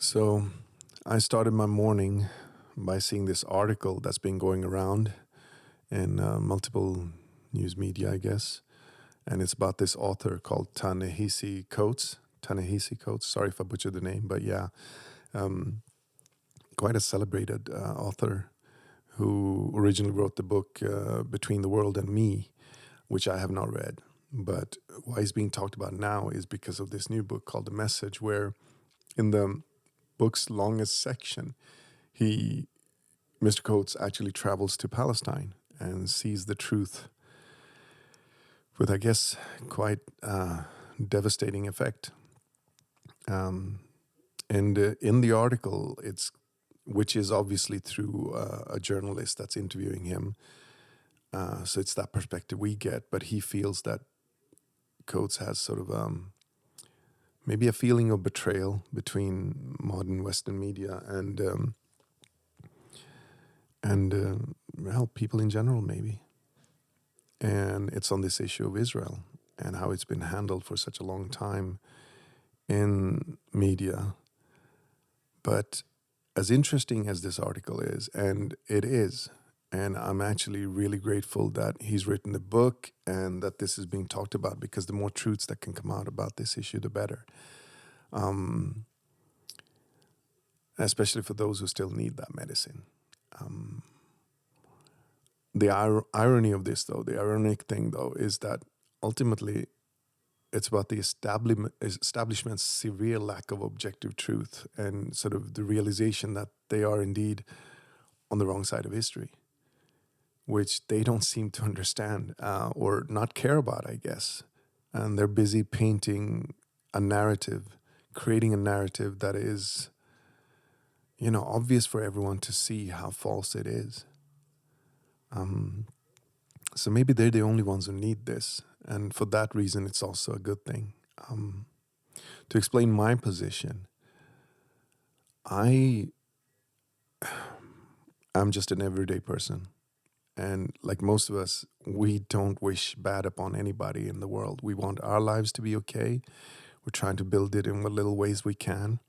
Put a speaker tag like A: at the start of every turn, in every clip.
A: So I started my morning by seeing this article that's been going around in multiple news media, I guess. And it's about this author called Ta-Nehisi Coates. Ta-Nehisi Coates. Sorry if I butchered the name, but yeah, quite a celebrated author who originally wrote the book Between the World and Me, which I have not read. But why it's being talked about now is because of this new book called The Message, where in the book's longest section, Mr. Coates actually travels to Palestine and sees the truth with, I guess, quite devastating effect. And in the article, which is obviously through a journalist that's interviewing him, so it's that perspective we get. But he feels that Coates has sort of maybe a feeling of betrayal between modern Western media and well, people in general, maybe. And it's on this issue of Israel and how it's been handled for such a long time in media. But as interesting as this article is, and it is, and I'm actually really grateful that he's written the book and that this is being talked about, because the more truths that can come out about this issue, the better. Especially for those who still need that medicine. The irony of this, though, the ironic thing, though, is that ultimately it's about the establishment's severe lack of objective truth and sort of the realization that they are indeed on the wrong side of history, which they don't seem to understand or not care about, I guess. And they're busy painting a narrative, creating a narrative that is, obvious for everyone to see how false it is. So maybe they're the only ones who need this. And for that reason, it's also a good thing. To explain my position, I'm just an everyday person. And like most of us, we don't wish bad upon anybody in the world. We want our lives to be okay. We're trying to build it in what little ways we can.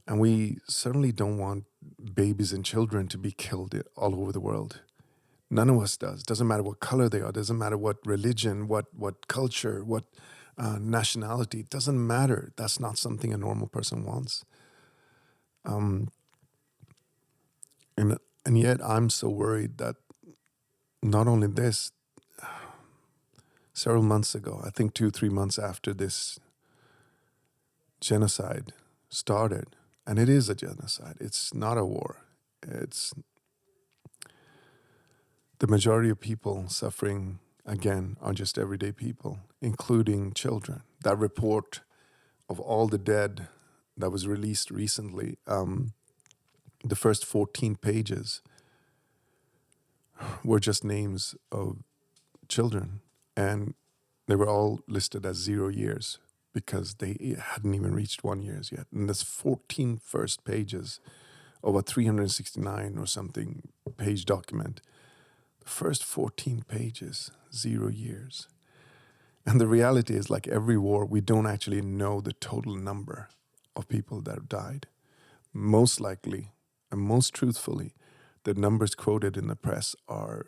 A: And we certainly don't want babies and children to be killed all over the world. None of us does. Doesn't matter what color they are. Doesn't matter what religion, what culture, what nationality. It doesn't matter. That's not something a normal person wants. And yet I'm so worried that not only this, several months ago, I think 2-3 months after this genocide started, and it is a genocide. It's not a war. It's the majority of people suffering, again, are just everyday people, including children. That report of all the dead that was released recently, the first 14 pages were just names of children, and they were all listed as 0 years because they hadn't even reached 1 year yet. And that's 14 first pages of a 369 or something page document. The first 14 pages, 0 years. And the reality is, like every war, we don't actually know the total number of people that have died. Most likely, and most truthfully, the numbers quoted in the press are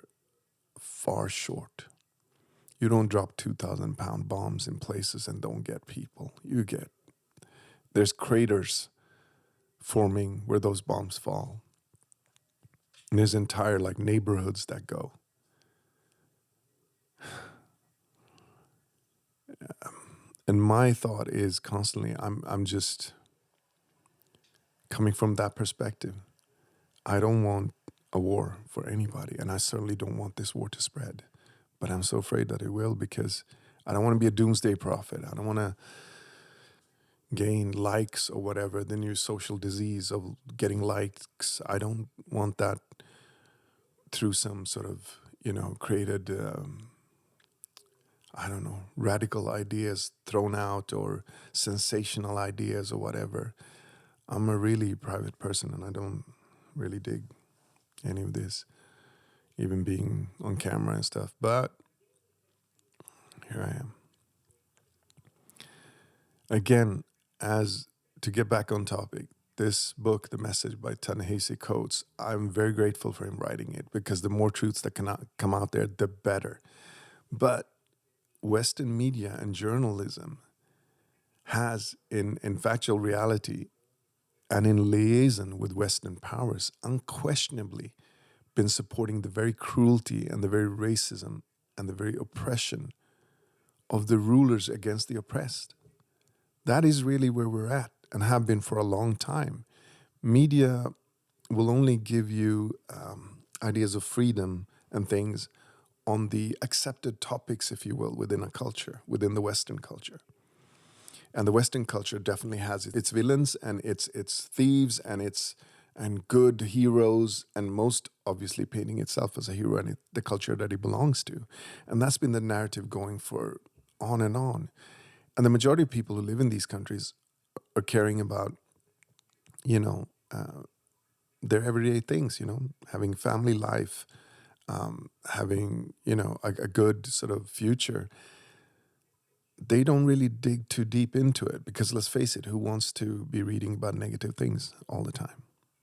A: far short. You don't drop 2,000-pound bombs in places and don't get people. There's craters forming where those bombs fall. And there's entire neighborhoods that go. And my thought is constantly, I'm just coming from that perspective. I don't want a war for anybody, and I certainly don't want this war to spread. But I'm so afraid that it will, because I don't want to be a doomsday prophet. I don't want to gain likes or whatever, the new social disease of getting likes. I don't want that through some sort of, created, radical ideas thrown out or sensational ideas or whatever. I'm a really private person, and I don't really dig any of this, even being on camera and stuff. But here I am. Again, as to get back on topic, this book, The Message by Ta-Nehisi Coates, I'm very grateful for him writing it, because the more truths that can come out there, the better. But Western media and journalism has, in factual reality and in liaison with Western powers, unquestionably been supporting the very cruelty and the very racism and the very oppression of the rulers against the oppressed. That is really where we're at, and have been for a long time. Media will only give you ideas of freedom and things on the accepted topics, if you will, within a culture, within the Western culture. And the Western culture definitely has its villains and its thieves and good heroes, and most obviously painting itself as a hero and the culture that it belongs to. And that's been the narrative going for on and on. And the majority of people who live in these countries are caring about, their everyday things, having family life, having, a good sort of future. They don't really dig too deep into it, because let's face it, who wants to be reading about negative things all the time?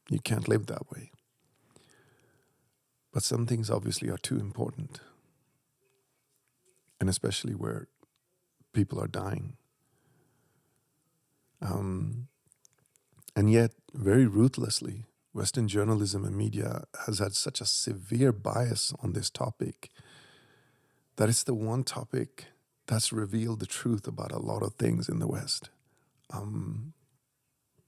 A: You can't live that way. But some things obviously are too important. And especially where people are dying. And yet, very ruthlessly, Western journalism and media has had such a severe bias on this topic that it's the one topic that's revealed the truth about a lot of things in the West.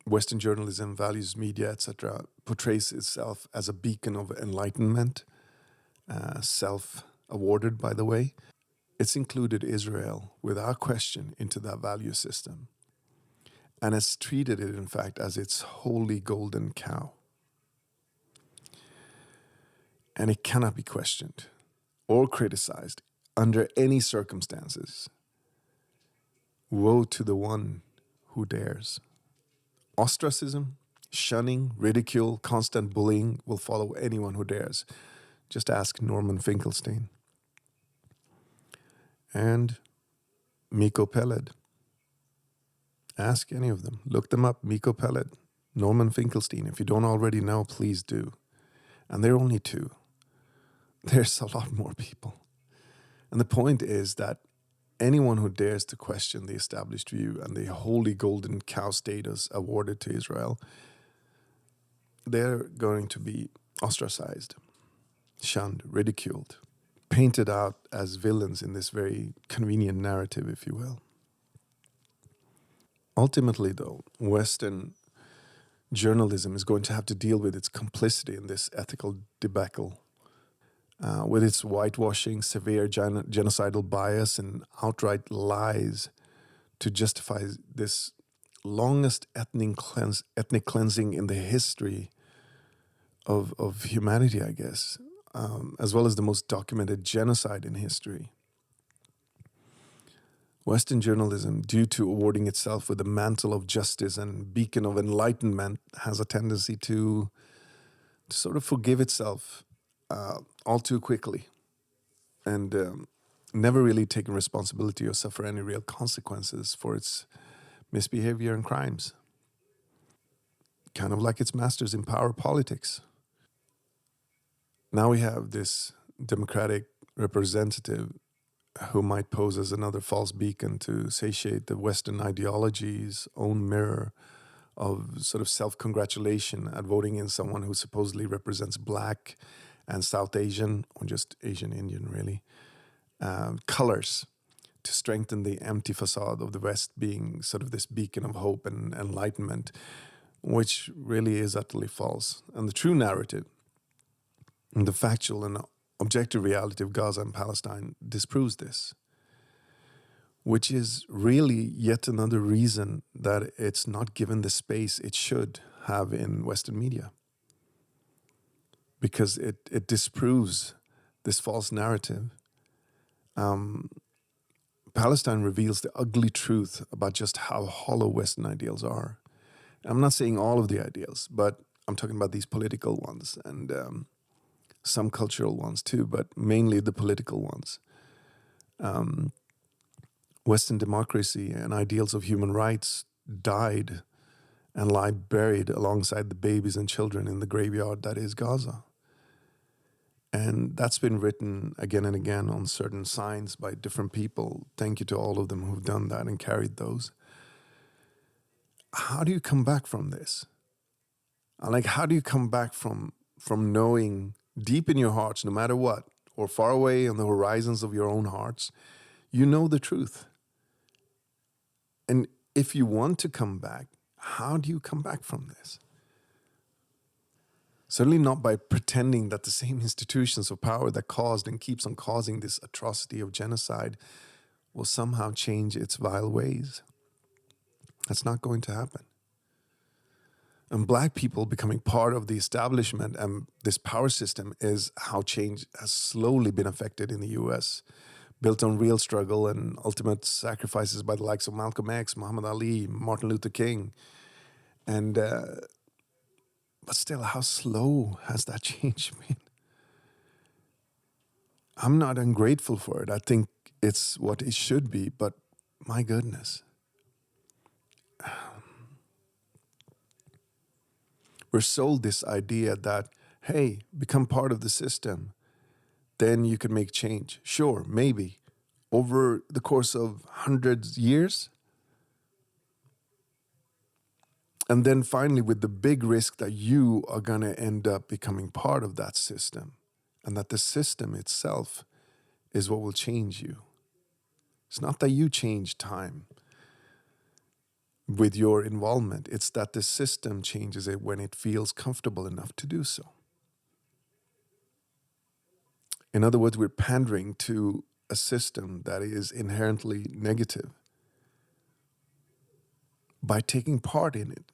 A: Western journalism, values media, etc., portrays itself as a beacon of enlightenment, self-awarded, by the way. It's included Israel, without question, into that value system, and has treated it, in fact, as its holy golden cow. And it cannot be questioned or criticized under any circumstances. Woe to the one who dares. Ostracism, shunning, ridicule, constant bullying will follow anyone who dares. Just ask Norman Finkelstein. And Miko Peled. Ask any of them. Look them up. Miko Peled, Norman Finkelstein. If you don't already know, please do. And they're only two. There's a lot more people. And the point is that anyone who dares to question the established view and the holy golden cow status awarded to Israel, they're going to be ostracized, shunned, ridiculed, painted out as villains in this very convenient narrative, if you will. Ultimately, though, Western journalism is going to have to deal with its complicity in this ethical debacle, with its whitewashing, severe genocidal bias, and outright lies to justify this longest ethnic cleansing in the history of humanity, I guess, as well as the most documented genocide in history. Western journalism, due to awarding itself with the mantle of justice and beacon of enlightenment, has a tendency to sort of forgive itself all too quickly, and never really taking responsibility or suffer any real consequences for its misbehavior and crimes. Kind of like its masters in power politics. Now we have this democratic representative who might pose as another false beacon to satiate the Western ideology's own mirror of sort of self-congratulation at voting in someone who supposedly represents Black and South Asian, or just Asian Indian really, colors, to strengthen the empty facade of the West being sort of this beacon of hope and enlightenment, which really is utterly false. And the true narrative, and the factual and objective reality of Gaza and Palestine disproves this, which is really yet another reason that it's not given the space it should have in Western media. Because it disproves this false narrative. Palestine reveals the ugly truth about just how hollow Western ideals are. I'm not saying all of the ideals, but I'm talking about these political ones and some cultural ones too, but mainly the political ones. Western democracy and ideals of human rights died and lie buried alongside the babies and children in the graveyard that is Gaza. And that's been written again and again on certain signs by different people. Thank you to all of them who've done that and carried those. How do you come back from this? Like, how do you come back from knowing deep in your hearts, no matter what, or far away on the horizons of your own hearts, you know the truth? And if you want to come back, how do you come back from this? Certainly not by pretending that the same institutions of power that caused and keeps on causing this atrocity of genocide will somehow change its vile ways. That's not going to happen. And Black people becoming part of the establishment and this power system is how change has slowly been affected in the US, built on real struggle and ultimate sacrifices by the likes of Malcolm X, Muhammad Ali, Martin Luther King. And but still, how slow has that change been? I'm not ungrateful for it. I think it's what it should be, but my goodness. We're sold this idea that, hey, become part of the system, then you can make change. Sure, maybe. Over the course of hundreds of years. And then finally, with the big risk that you are going to end up becoming part of that system, and that the system itself is what will change you. It's not that you change time with your involvement. It's that the system changes it when it feels comfortable enough to do so. In other words, we're pandering to a system that is inherently negative by taking part in it.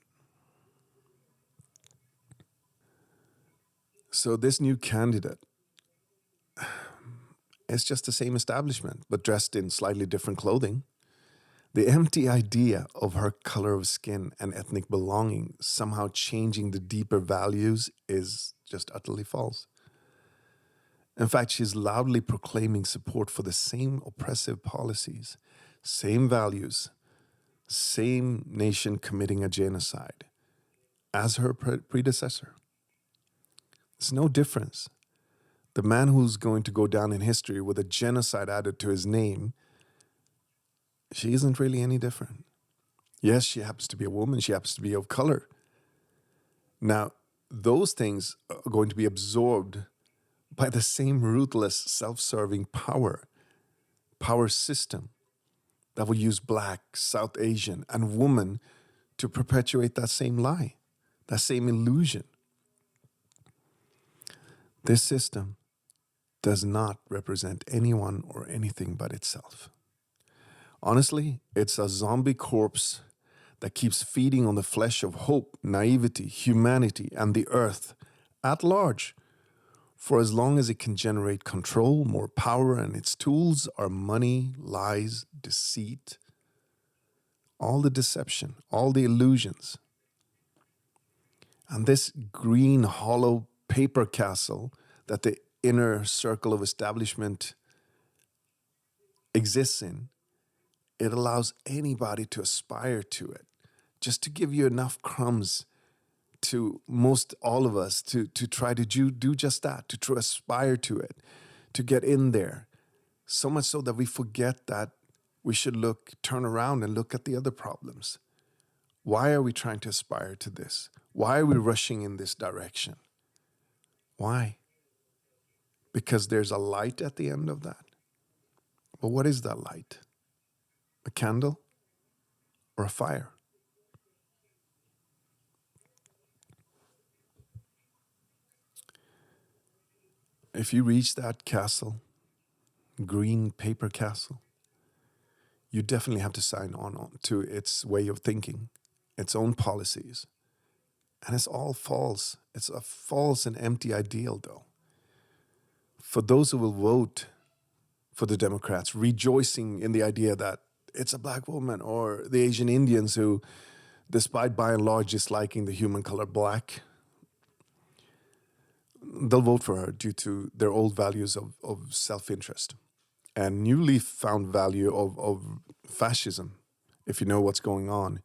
A: So this new candidate is just the same establishment, but dressed in slightly different clothing. The empty idea of her color of skin and ethnic belonging somehow changing the deeper values is just utterly false. In fact, she's loudly proclaiming support for the same oppressive policies, same values, same nation committing a genocide as her predecessor. It's no difference. The man who's going to go down in history with a genocide added to his name, she isn't really any different. Yes, she happens to be a woman. She happens to be of color. Now, those things are going to be absorbed by the same ruthless, self-serving power system that will use Black, South Asian, and woman to perpetuate that same lie, that same illusion. This system does not represent anyone or anything but itself. Honestly, it's a zombie corpse that keeps feeding on the flesh of hope, naivety, humanity, and the earth at large for as long as it can generate control, more power, and its tools are money, lies, deceit, all the deception, all the illusions. And this green, hollow paper castle that the inner circle of establishment exists in, it allows anybody to aspire to it, just to give you enough crumbs to most all of us to try to do just that, to aspire to it, to get in there. So much so that we forget that we should turn around and look at the other problems. Why are we trying to aspire to this? Why are we rushing in this direction? Why? Because there's a light at the end of that. But what is that light? A candle or a fire? If you reach that castle, green paper castle, you definitely have to sign on to its way of thinking, its own policies. And it's all false. It's a false and empty ideal, though. For those who will vote for the Democrats, rejoicing in the idea that it's a Black woman, or the Asian Indians who, despite by and large disliking the human color Black, they'll vote for her due to their old values of self-interest and newly found value of fascism, if you know what's going on.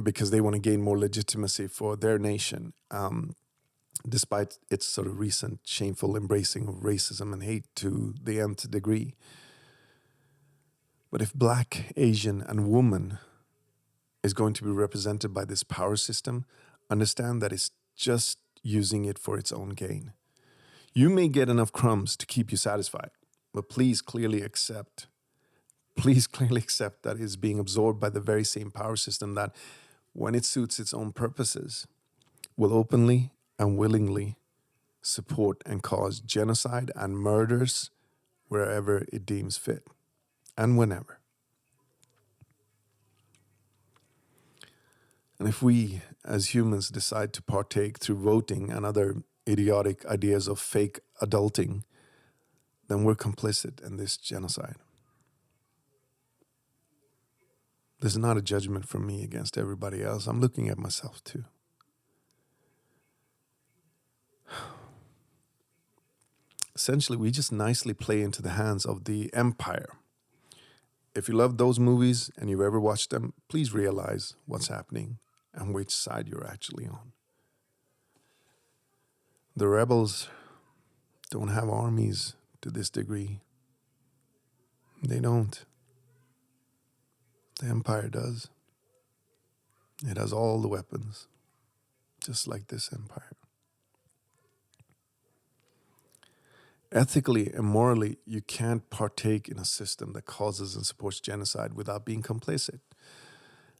A: because they want to gain more legitimacy for their nation, despite its sort of recent shameful embracing of racism and hate to the nth degree. But if Black, Asian, and woman is going to be represented by this power system, understand that it's just using it for its own gain. You may get enough crumbs to keep you satisfied, but please clearly accept that it's being absorbed by the very same power system that, when it suits its own purposes, will openly and willingly support and cause genocide and murders wherever it deems fit and whenever. And if we as humans decide to partake through voting and other idiotic ideas of fake adulting, then we're complicit in this genocide. This is not a judgment from me against everybody else. I'm looking at myself too. Essentially, we just nicely play into the hands of the empire. If you love those movies and you've ever watched them, please realize what's happening and which side you're actually on. The rebels don't have armies to this degree. They don't. The empire does. It has all the weapons, just like this empire. Ethically and morally, you can't partake in a system that causes and supports genocide without being complicit,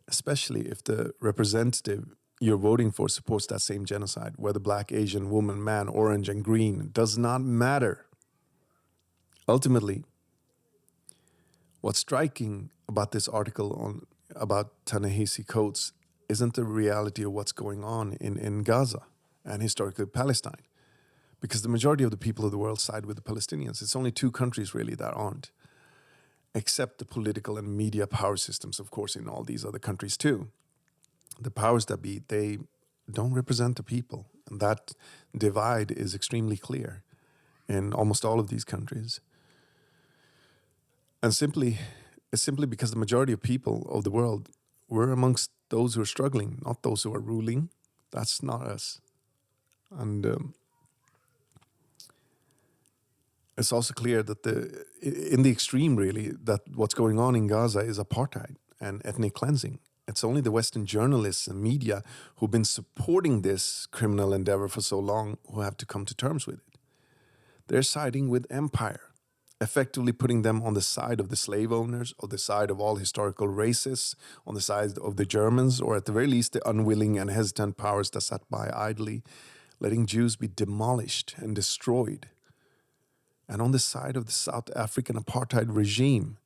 A: especially if the representative you're voting for supports that same genocide, whether Black, Asian, woman, man, orange, and green, does not matter. Ultimately, what's striking about this article about Ta-Nehisi Coates isn't the reality of what's going on in Gaza and historically Palestine, because the majority of the people of the world side with the Palestinians. It's only two countries really that aren't, except the political and media power systems, of course, in all these other countries too. The powers that be, they don't represent the people. And that divide is extremely clear in almost all of these countries. And it's simply because the majority of people of the world were amongst those who are struggling, not those who are ruling. That's not us. And it's also clear that in the extreme, really, that what's going on in Gaza is apartheid and ethnic cleansing. It's only the Western journalists and media who've been supporting this criminal endeavor for so long who have to come to terms with it. They're siding with empire, effectively putting them on the side of the slave owners, or the side of all historical racists, on the side of the Germans, or at the very least the unwilling and hesitant powers that sat by idly, letting Jews be demolished and destroyed, and on the side of the South African apartheid regime.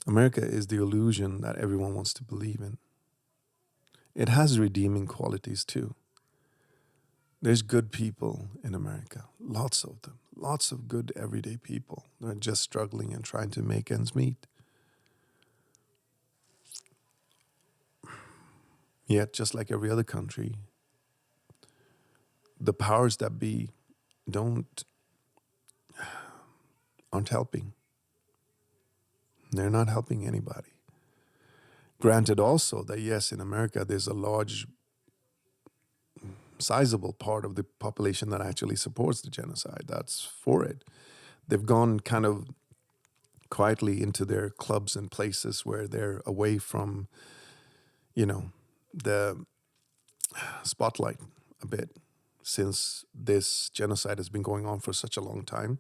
A: America is the illusion that everyone wants to believe in. It has redeeming qualities too. There's good people in America, lots of them, lots of good everyday people. They're just struggling and trying to make ends meet. Yet, just like every other country, the powers that be aren't helping. They're not helping anybody. Granted also that yes, in America there's a large, sizable part of the population that actually supports the genocide, that's for it. They've gone kind of quietly into their clubs and places where they're away from, the spotlight a bit, since this genocide has been going on for such a long time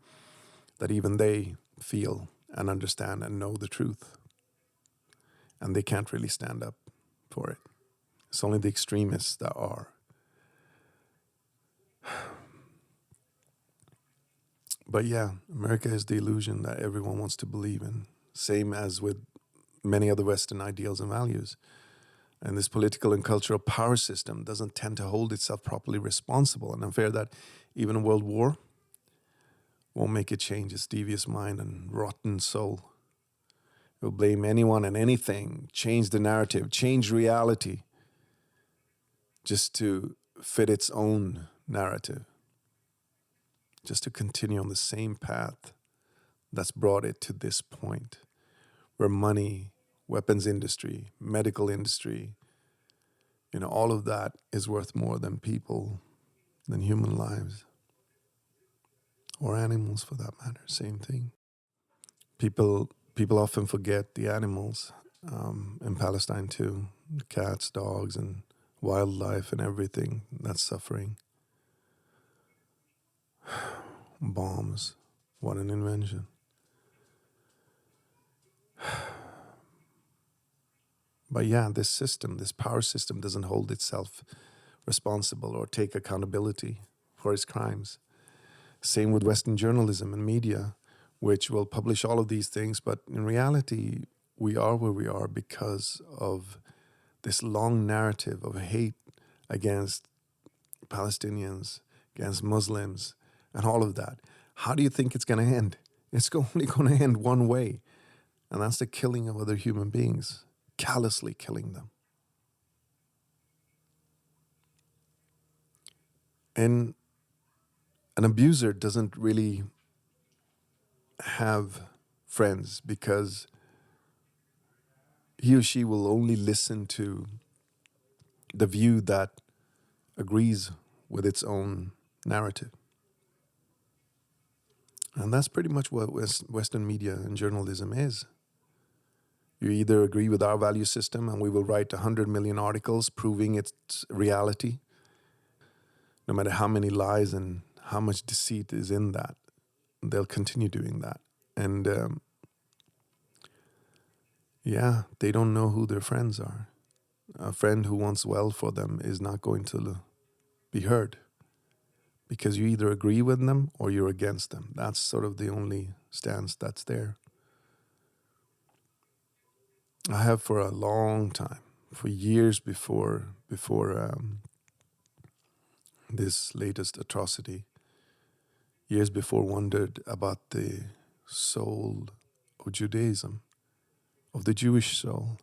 A: that even they feel and understand and know the truth. And they can't really stand up for it. It's only the extremists that are. But yeah, America is the illusion that everyone wants to believe in. Same as with many other Western ideals and values. And this political and cultural power system doesn't tend to hold itself properly responsible. And I'm fair that even a world war won't make it change its devious mind and rotten soul. It will blame anyone and anything, change the narrative, change reality, just to fit its own narrative, just to continue on the same path that's brought it to this point where money, weapons industry, medical industry, all of that is worth more than people, than human lives, or animals for that matter. Same thing. People often forget the animals in Palestine too, cats, dogs, and wildlife and everything that's suffering. Bombs, what an invention. But yeah, this power system doesn't hold itself responsible or take accountability for its crimes. Same with Western journalism and media, which will publish all of these things, but in reality, we are where we are because of this long narrative of hate against Palestinians, against Muslims, and all of that. How do you think it's going to end? It's only going to end one way, and that's the killing of other human beings, callously killing them. And an abuser doesn't really have friends because he or she will only listen to the view that agrees with its own narrative. And that's pretty much what Western media and journalism is. You either agree with our value system and we will write 100 million articles proving its reality, no matter how many lies and how much deceit is in that. They'll continue doing that. And they don't know who their friends are. A friend who wants well for them is not going to be heard because you either agree with them or you're against them. That's sort of the only stance that's there. I have for a long time, for years before this latest atrocity, years before, wondered about the soul of Judaism, of the Jewish soul.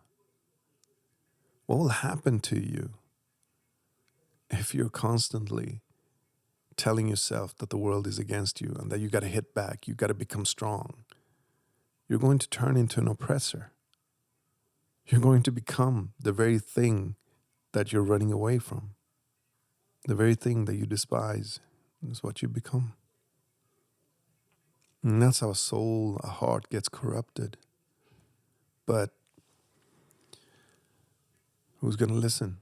A: What will happen to you if you're constantly telling yourself that the world is against you and that you got to hit back, you got to become strong? You're going to turn into an oppressor. You're going to become the very thing that you're running away from. The very thing that you despise is what you become. And that's how a heart gets corrupted. But who's going to listen?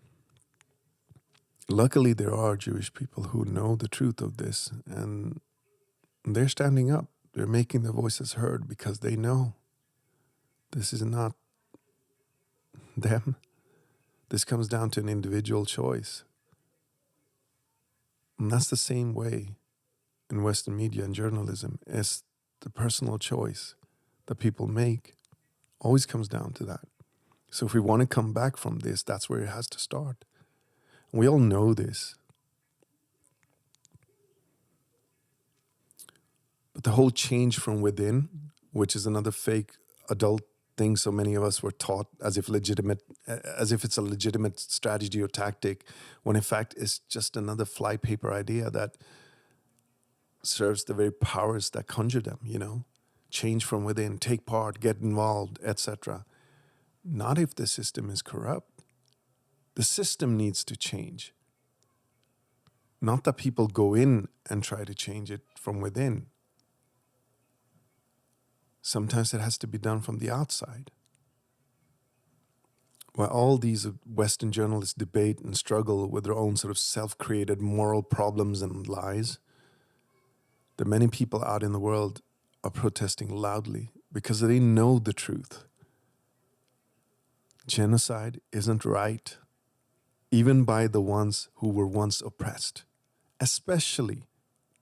A: Luckily, there are Jewish people who know the truth of this, and they're standing up. They're making their voices heard because they know this is not them. This comes down to an individual choice. And that's the same way in Western media and journalism. It's the personal choice that people make. Always comes down to that. So if we want to come back from this, that's where it has to start. And we all know this. But the whole change from within, which is another fake adult thing so many of us were taught as if it's a legitimate strategy or tactic, when in fact it's just another flypaper idea that serves the very powers that conjure them, Change from within, take part, get involved, etc. Not if the system is corrupt. The system needs to change. Not that people go in and try to change it from within. Sometimes it has to be done from the outside. While all these Western journalists debate and struggle with their own sort of self-created moral problems and lies, the many people out in the world are protesting loudly because they know the truth. Genocide isn't right, even by the ones who were once oppressed, especially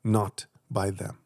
A: not by them.